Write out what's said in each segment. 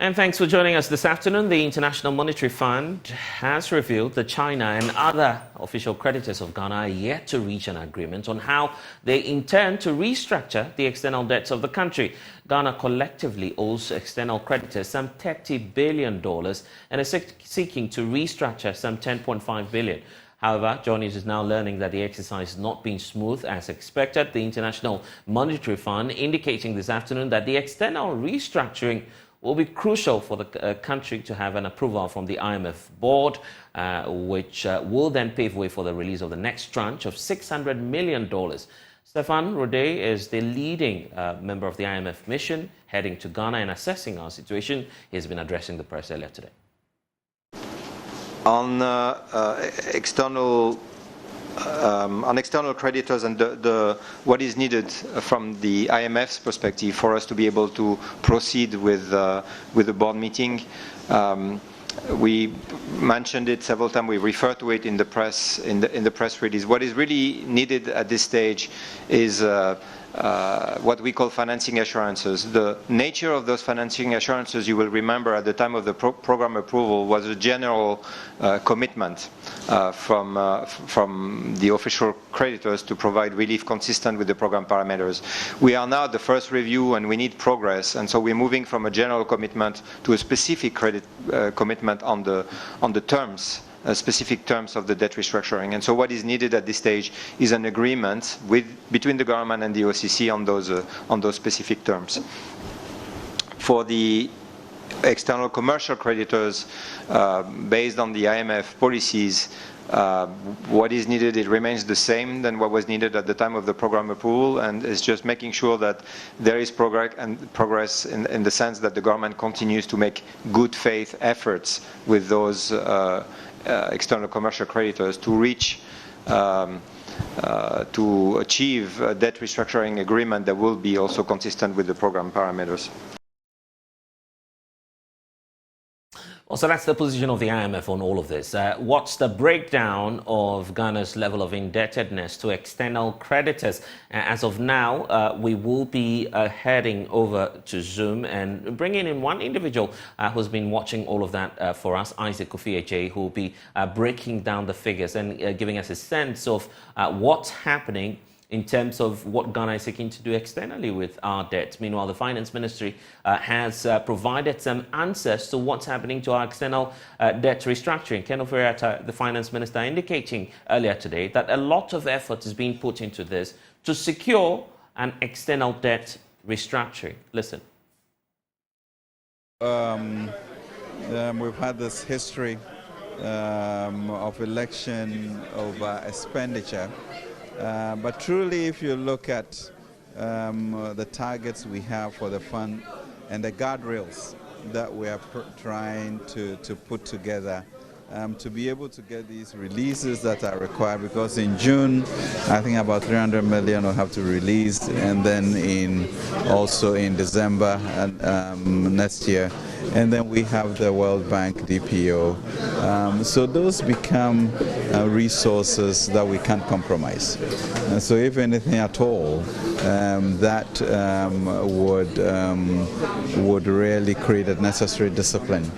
And thanks for joining us this afternoon. The International Monetary Fund has revealed that China and other official creditors of Ghana are yet to reach an agreement on how they intend to restructure the external debts of the country. Ghana collectively owes external creditors some $30 billion and is seeking to restructure some $10.5 billion. However, JoyNews is now learning that the exercise has not been smooth as expected. The International Monetary Fund indicating this afternoon that the external restructuring will be crucial for the country to have an approval from the IMF board, which will then pave way for the release of the next tranche of $600 million. Stefan Rode is the leading member of the IMF mission heading to Ghana and assessing our situation. He's been addressing the press earlier today. On external creditors and what is needed from the IMF's perspective for us to be able to proceed with the board meeting. We mentioned it several times. We refer to it in the press in the press release. What is really needed at this stage is what we call financing assurances. The nature of those financing assurances, you will remember at the time of the program approval, was a general commitment from the official creditors to provide relief consistent with the program parameters. We are now at the first review and we need progress, and so we're moving from a general commitment to a specific credit commitment on the terms. Specific terms of the debt restructuring. And so what is needed at this stage is an agreement between the government and the OCC on those specific terms. For the external commercial creditors, based on the IMF policies, what is needed, it remains the same than what was needed at the time of the program approval, and it's just making sure that there is progress in the sense that the government continues to make good faith efforts with those external commercial creditors to reach to achieve a debt restructuring agreement that will be also consistent with the program parameters. Well, so that's the position of the IMF on all of this. What's the breakdown of Ghana's level of indebtedness to external creditors? As of now, we will be heading over to Zoom and bringing in one individual who's been watching all of that for us, Isaac Kofi, who will be breaking down the figures and giving us a sense of what's happening in terms of what Ghana is seeking to do externally with our debt. Meanwhile, the Finance Ministry has provided some answers to what's happening to our external debt restructuring. Ken Ofori-Atta, the Finance Minister, indicating earlier today that a lot of effort is being put into this to secure an external debt restructuring. Listen. We've had this history of election over expenditure. But truly, if you look at the targets we have for the fund and the guardrails that we are trying to put together to be able to get these releases that are required, because in June, I think about 300 million will have to release, and then also in December next year. And then we have the World Bank DPO. So those become resources that we can't compromise. And so if anything at all, that would really create a necessary discipline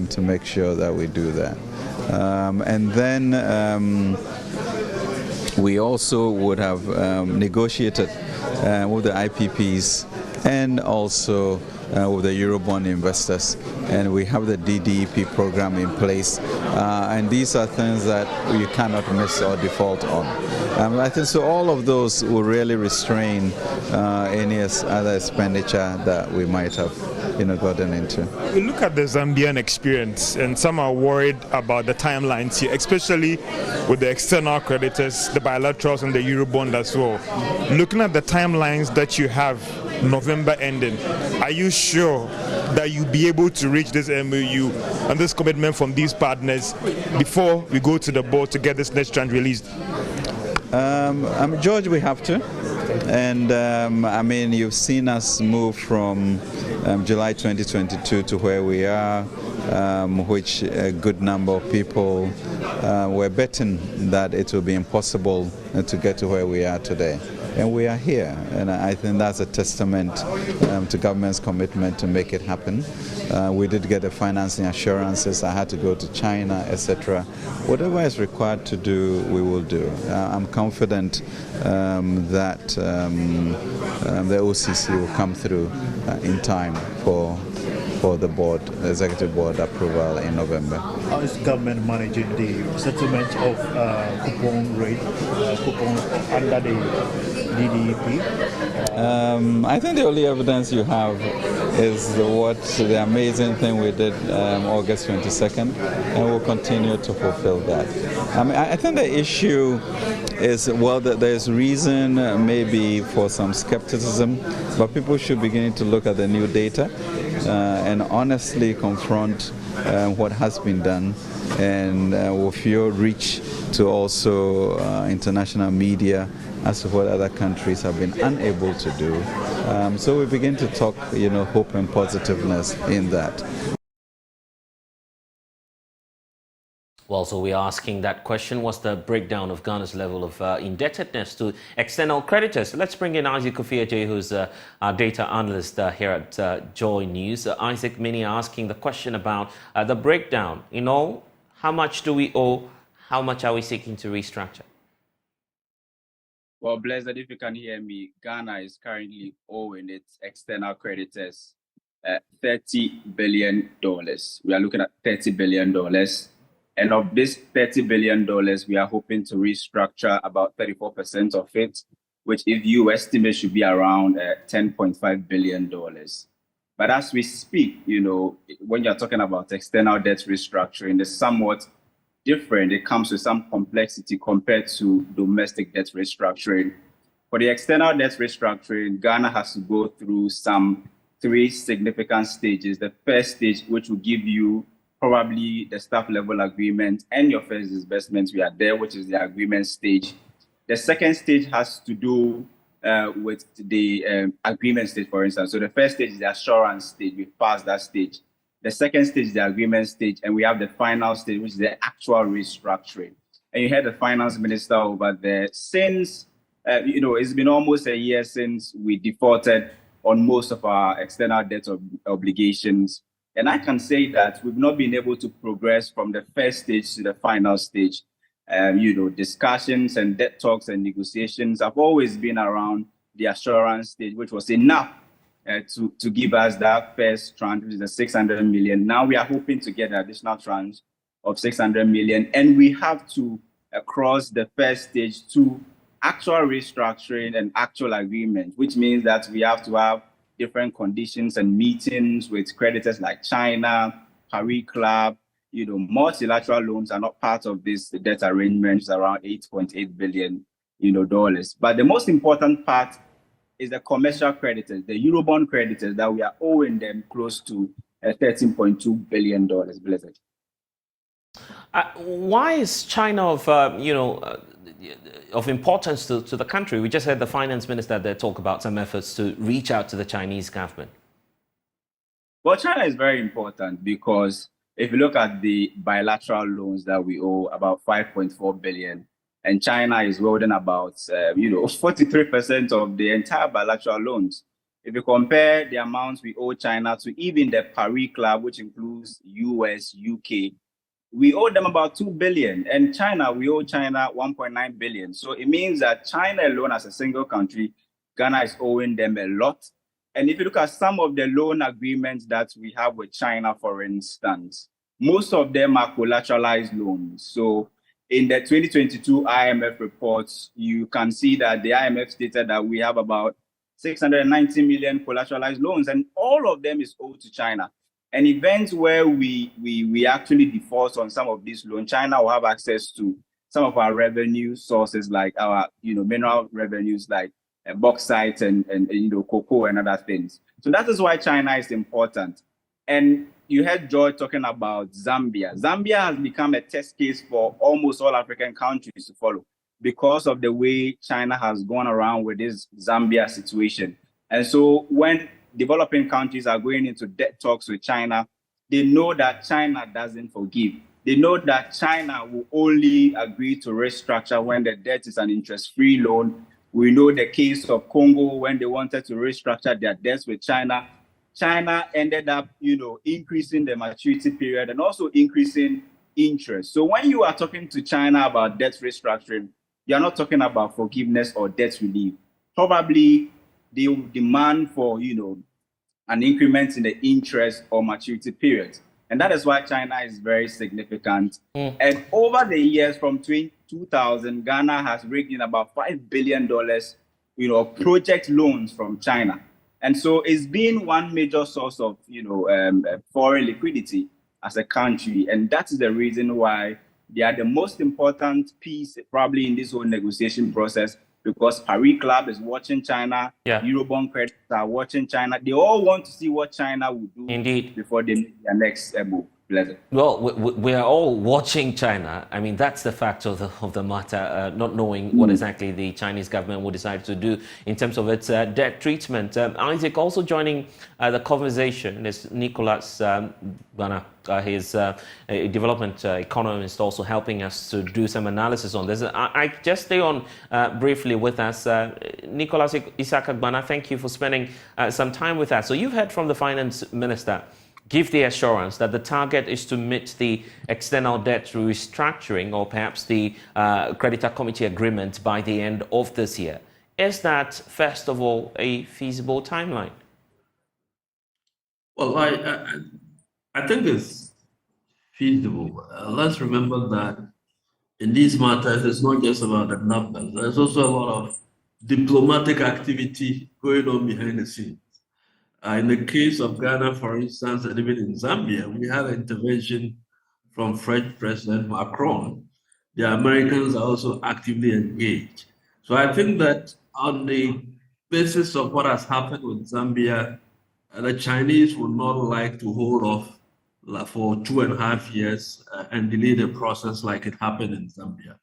to make sure that we do that. And then we also would have negotiated with the IPPs and also with the Eurobond investors, and we have the DDEP program in place, and these are things that you cannot miss or default on. I think so all of those will really restrain any other expenditure that we might have gotten into. We look at the Zambian experience, and some are worried about the timelines here, especially with the external creditors, the bilaterals and the Eurobond as well. Looking at the timelines that you have, November ending, are you sure that you'll be able to reach this MOU and this commitment from these partners before we go to the board to get this next tranche released? George, we have to. And I mean, you've seen us move from July 2022 to where we are. which a good number of people were betting that it would be impossible to get to where we are today. And we are here, and I think that's a testament to government's commitment to make it happen. We did get the financing assurances. I had to go to China, etc. Whatever is required to do, we will do. I'm confident that the OCC will come through in time for the executive board approval in November. How is government managing the settlement of coupon rate, coupons under the DDP? I think the only evidence you have is the amazing thing we did August 22nd, and we'll continue to fulfill that. I think the issue is, well, that there's reason maybe for some skepticism, but people should begin to look at the new data and honestly confront what has been done, and with your reach to also international media as to what other countries have been unable to do. So we begin to talk, hope and positiveness in that. Well, so we're asking that question, what's the breakdown of Ghana's level of indebtedness to external creditors? Let's bring in Isaac Kofiaje, who's our data analyst here at JoyNews. Isaac, many are asking the question about the breakdown. How much do we owe? How much are we seeking to restructure? Well, Blessed, if you can hear me, Ghana is currently owing its external creditors $30 billion. We are looking at $30 billion. And of this $30 billion, we are hoping to restructure about 34% of it, which if you estimate should be around $10.5 billion. But as we speak, when you're talking about external debt restructuring, it's somewhat different. It comes with some complexity compared to domestic debt restructuring. For the external debt restructuring, Ghana has to go through some 3 significant stages. The first stage, which will give you probably the staff level agreement and your first disbursements, we are there, which is the agreement stage. The second stage has to do with the agreement stage, for instance. So the first stage is the assurance stage. We've passed that stage. The second stage is the agreement stage, and we have the final stage, which is the actual restructuring. And you heard the finance minister over there. Since, it's been almost a year since we defaulted on most of our external debt obligations. And I can say that we've not been able to progress from the first stage to the final stage. Discussions and debt talks and negotiations have always been around the assurance stage, which was enough to give us that first tranche, which is the 600 million. Now we are hoping to get an additional tranche of 600 million, and we have to cross the first stage to actual restructuring and actual agreement, which means that we have to have different conditions and meetings with creditors like China, Paris Club. Multilateral loans are not part of this debt arrangement, around $8.8 billion, dollars. But the most important part is the commercial creditors, the Eurobond creditors, that we are owing them close to $13.2 billion, Blessed. Why is China of importance to the country? We just heard the finance minister there talk about some efforts to reach out to the Chinese government. Well, China is very important because if you look at the bilateral loans that we owe, about $5.4 billion, and China is holding about 43% of the entire bilateral loans. If you compare the amounts we owe China to even the Paris Club, which includes US, UK, we owe them about $2 billion, and China, we owe China $1.9 billion. So it means that China alone, as a single country, Ghana is owing them a lot. And if you look at some of the loan agreements that we have with China, for instance, most of them are collateralized loans. So in the 2022 IMF reports, you can see that the IMF stated that we have about 690 million collateralized loans, and all of them is owed to China. And events where we actually default on some of these loans, China will have access to some of our revenue sources, like our mineral revenues, like bauxite and cocoa and other things. So that is why China is important. And you heard Joy talking about Zambia. Zambia has become a test case for almost all African countries to follow because of the way China has gone around with this Zambia situation. And so when developing countries are going into debt talks with China, they know that China doesn't forgive. They know that China will only agree to restructure when the debt is an interest-free loan. We know the case of Congo when they wanted to restructure their debts with China. China ended up, increasing the maturity period and also increasing interest. So when you are talking to China about debt restructuring, you're not talking about forgiveness or debt relief. Probably they will demand for, an increment in the interest or maturity period. And that is why China is very significant. And over the years from 2000, Ghana has raked in about $5 billion, project loans from China. And so it's been one major source of, foreign liquidity as a country. And that is the reason why they are the most important piece probably in this whole negotiation process, because Paris Club is watching China, Eurobond credits are watching China. They all want to see what China will do before they make their next move. Pleasure. Well, we are all watching China. I mean, that's the fact of the matter, not knowing what exactly the Chinese government will decide to do in terms of its debt treatment. Isaac, also joining the conversation is Nicholas Bana. He's a development economist, also helping us to do some analysis on this. I just stay on briefly with us. Nicholas Isaac-Bana, thank you for spending some time with us. So you've heard from the finance minister give the assurance that the target is to meet the external debt restructuring or perhaps the creditor committee agreement by the end of this year. Is that, first of all, a feasible timeline? Well, I think it's feasible. Let's remember that in these matters, it's not just about the numbers. There's also a lot of diplomatic activity going on behind the scenes. In the case of Ghana, for instance, and even in Zambia, we had an intervention from French President Macron. The Americans are also actively engaged. So I think that on the basis of what has happened with Zambia, the Chinese would not like to hold off for 2.5 years and delay the process like it happened in Zambia.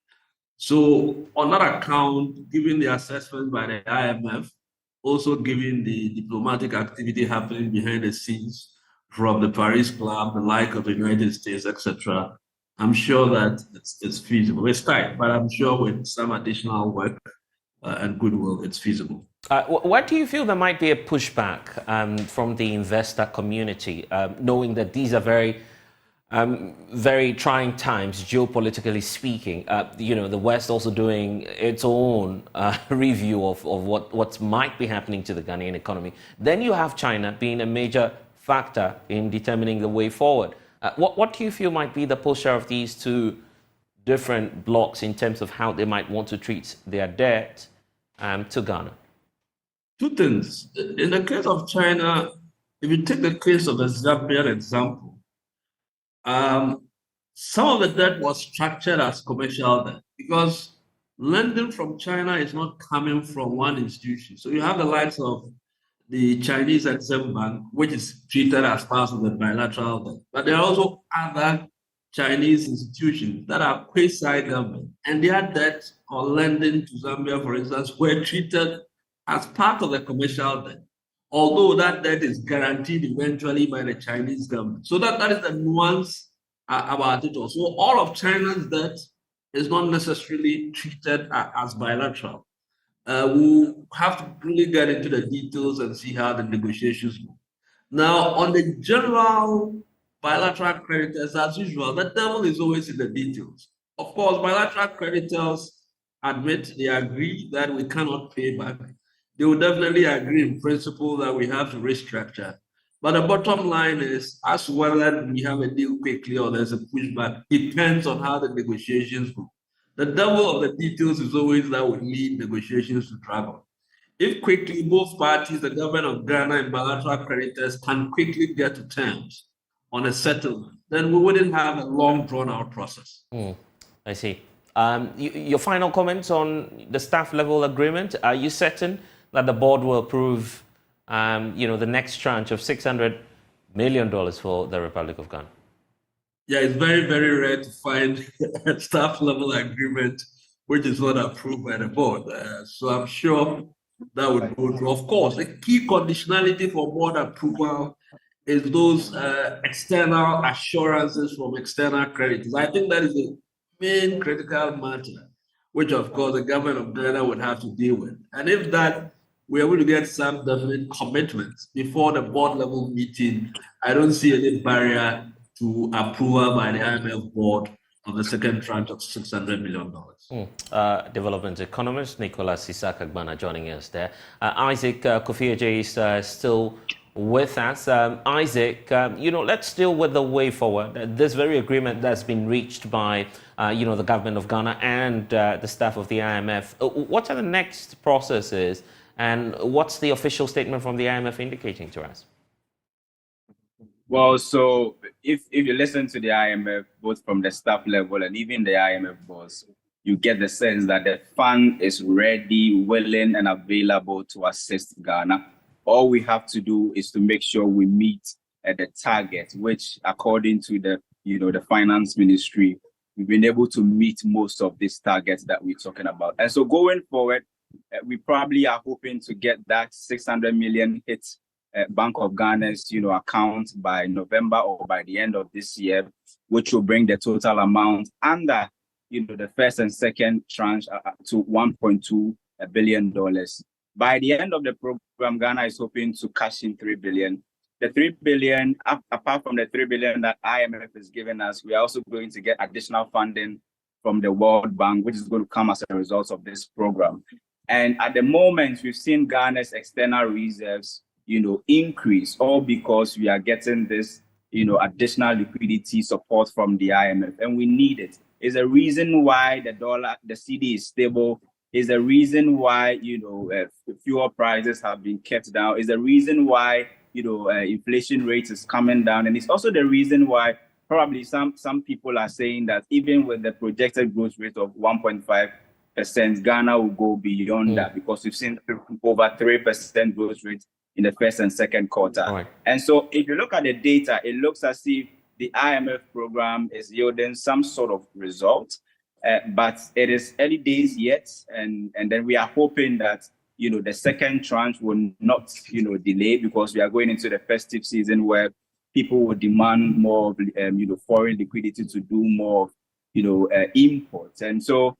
So on that account, given the assessment by the IMF, also given the diplomatic activity happening behind the scenes from the Paris Club, the like of the United States, etc., I'm sure that it's feasible. It's tight, but I'm sure with some additional work and goodwill, it's feasible. What do you feel there might be a pushback from the investor community, knowing that these are very trying times, geopolitically speaking? The West also doing its own review of what might be happening to the Ghanaian economy. Then you have China being a major factor in determining the way forward. What do you feel might be the posture of these two different blocks in terms of how they might want to treat their debt to Ghana? Two things. In the case of China, if you take the case of the Zambian example, some of the debt was structured as commercial debt because lending from China is not coming from one institution. So you have the likes of the Chinese Exim Bank, which is treated as part of the bilateral debt. But there are also other Chinese institutions that are quasi-government, and their debt or lending to Zambia, for instance, were treated as part of the commercial debt, although that debt is guaranteed eventually by the Chinese government. So that is the nuance about it also. All of China's debt is not necessarily treated as bilateral. We'll have to really get into the details and see how the negotiations go. Now, on the general bilateral creditors, as usual, the devil is always in the details. Of course, bilateral creditors admit, they agree that we cannot pay back. They will definitely agree in principle that we have to restructure. But the bottom line is, as whether we have a deal quickly or there's a pushback, depends on how the negotiations go. The devil of the details is always that we need negotiations to drag on. If quickly both parties, the government of Ghana and bilateral creditors, can quickly get to terms on a settlement, then we wouldn't have a long drawn-out process. I see. Your final comments on the staff level agreement. Are you certain that the board will approve, the next tranche of $600 million for the Republic of Ghana? Yeah, it's very, very rare to find a staff level agreement which is not approved by the board. So I'm sure that would go through. Of course, a key conditionality for board approval is those external assurances from external creditors. I think that is the main critical matter, which of course the government of Ghana would have to deal with. And if that we're able to get some definite commitments before the board level meeting, I don't see any barrier to approval by the IMF board of the second tranche of $600 million. Development economist Nicholas Isaac-Agbana joining us there. Isaac Kofi is still with us. Isaac, let's deal with the way forward. This very agreement that's been reached by, the government of Ghana and the staff of the IMF. What are the next processes, and what's the official statement from the IMF indicating to us? Well, so if you listen to the IMF, both from the staff level and even the IMF boss, you get the sense that the fund is ready, willing, and available to assist Ghana. All we have to do is to make sure we meet the target, which, according to the finance ministry, we've been able to meet most of these targets that we're talking about. And so going forward, we probably are hoping to get that 600 million hit Bank of Ghana's account by November or by the end of this year, which will bring the total amount under the first and second tranche to $1.2 billion. By the end of the program, Ghana is hoping to cash in 3 billion. The 3 billion, apart from the 3 billion that IMF is giving us, we are also going to get additional funding from the World Bank, which is going to come as a result of this program. And at the moment, we've seen Ghana's external reserves, increase, all because we are getting this, additional liquidity support from the IMF, and we need it. It's a reason why the CD is stable. Is the reason why fuel prices have been kept down. Is the reason why inflation rate is coming down, and it's also the reason why probably some people are saying that even with the projected growth rate of 1.5%, Ghana will go beyond that, because we've seen over 3% growth rate in the first and second quarter. Right. And so if you look at the data, it looks as if the IMF program is yielding some sort of result, but it is early days yet. And then we are hoping that, the second tranche will not, delay, because we are going into the festive season where people will demand more, foreign liquidity to do more, imports. And so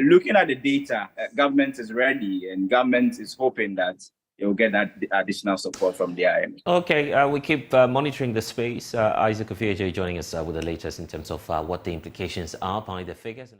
looking at the data, government is ready, and government is hoping that it will get that additional support from the IMF. Okay, we keep monitoring the space. Isaac Kofi joining us with the latest in terms of what the implications are by the figures.